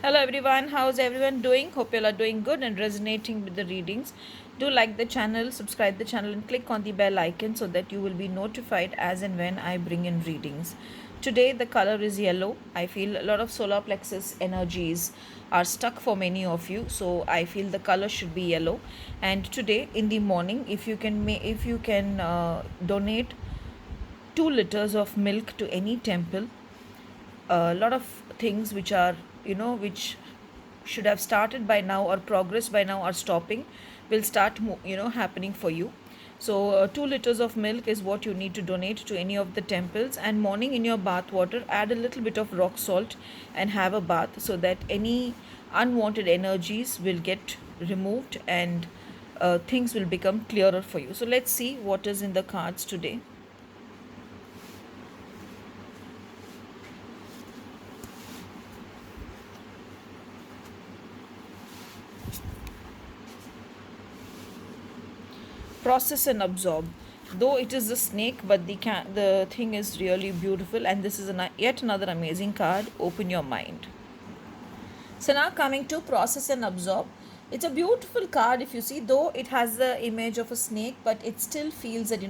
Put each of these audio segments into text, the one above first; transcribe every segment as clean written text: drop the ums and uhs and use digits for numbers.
Hello everyone, how's everyone doing? Hope you all are doing good and resonating with the readings. Do like the channel, subscribe the channel and click on the bell icon so that you will be notified as and when I bring in readings. Today the color is yellow. I feel a lot of solar plexus energies are stuck for many of you, so I feel the color should be yellow. And today in the morning, if you can donate 2 liters of milk to any temple, a lot of things which are which should have started by now or progress by now are stopping will start happening for you. So 2 liters of milk is what you need to donate to any of the temples, and morning in your bath water add a little bit of rock salt and have a bath so that any unwanted energies will get removed and things will become clearer for you. So let's see what is in the cards today. Process and absorb. Though it is a snake, but the thing is really beautiful, and this is yet another amazing card. Open your mind. So now coming to process and absorb. It's a beautiful card if you see, though it has the image of a snake, but it still feels that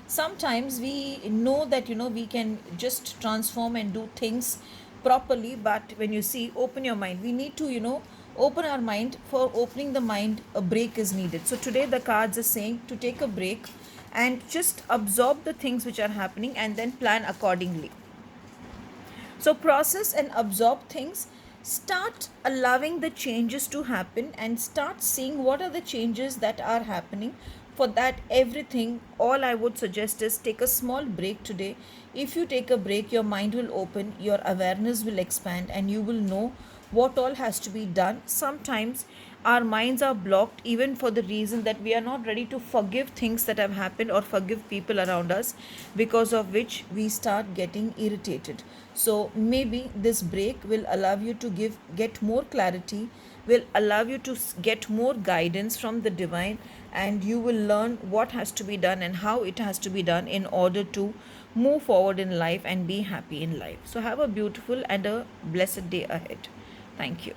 sometimes we know that we can just transform and do things properly, but when you see open your mind, we need to open our mind. For opening the mind, a break is needed. So today the cards are saying to take a break and just absorb the things which are happening and then plan accordingly. So process and absorb things. Start allowing the changes to happen and start seeing what are the changes that are happening. For that, everything, all I would suggest is take a small break today. If you take a break, your mind will open, your awareness will expand, and you will know what all has to be done. Sometimes our minds are blocked even for the reason that we are not ready to forgive things that have happened or forgive people around us, because of which we start getting irritated. So maybe this break will allow you to get more clarity, will allow you to get more guidance from the divine, and you will learn what has to be done and how it has to be done in order to move forward in life and be happy in life. So have a beautiful and a blessed day ahead. Thank you.